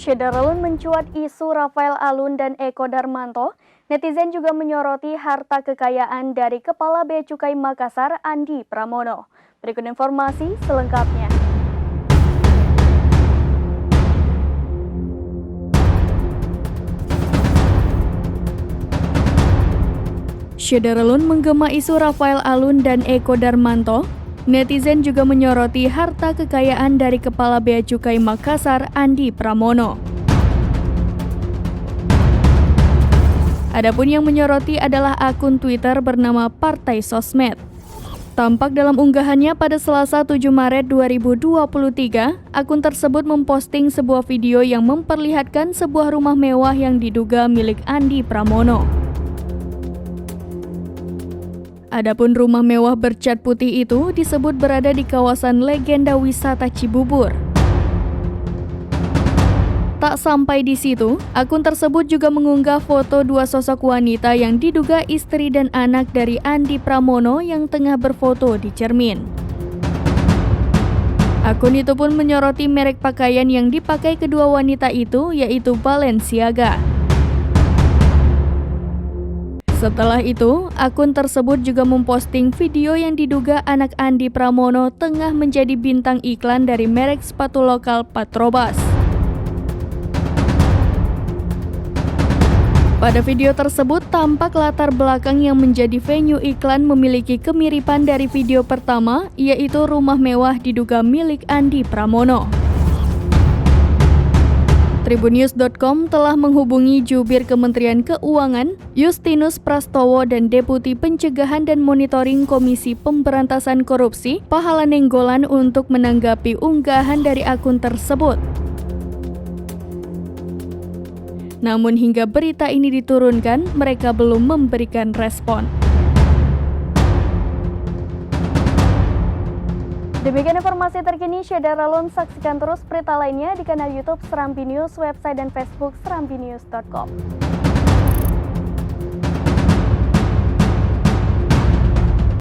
Syederalun mencuat isu Rafael Alun dan Eko Darmanto. Netizen juga menyoroti harta kekayaan dari Kepala Bea Cukai Makassar, Andi Pramono. Berikut informasi selengkapnya. Syederalun menggema isu Rafael Alun dan Eko Darmanto. Netizen juga menyoroti harta kekayaan dari Kepala Bea Cukai Makassar, Andi Pramono. Adapun yang menyoroti adalah akun Twitter bernama Partai Sosmed. Tampak dalam unggahannya pada Selasa 7 Maret 2023, akun tersebut memposting sebuah video yang memperlihatkan sebuah rumah mewah yang diduga milik Andi Pramono. Adapun rumah mewah bercat putih itu disebut berada di kawasan legenda wisata Cibubur. Tak sampai di situ, akun tersebut juga mengunggah foto dua sosok wanita yang diduga istri dan anak dari Andi Pramono yang tengah berfoto di cermin. Akun itu pun menyoroti merek pakaian yang dipakai kedua wanita itu, yaitu Balenciaga. Setelah itu, akun tersebut juga memposting video yang diduga anak Andi Pramono tengah menjadi bintang iklan dari merek sepatu lokal Patrobas. Pada video tersebut, tampak latar belakang yang menjadi venue iklan memiliki kemiripan dari video pertama, yaitu rumah mewah diduga milik Andi Pramono. Tribunnews.com telah menghubungi Jubir Kementerian Keuangan, Justinus Prastowo dan Deputi Pencegahan dan Monitoring Komisi Pemberantasan Korupsi, Pahala Nenggolan untuk menanggapi unggahan dari akun tersebut. Namun hingga berita ini diturunkan, mereka belum memberikan respon. Demikian informasi terkini Syederalun, saksikan terus berita lainnya di kanal YouTube Serambi News, website dan Facebook serambinews.com.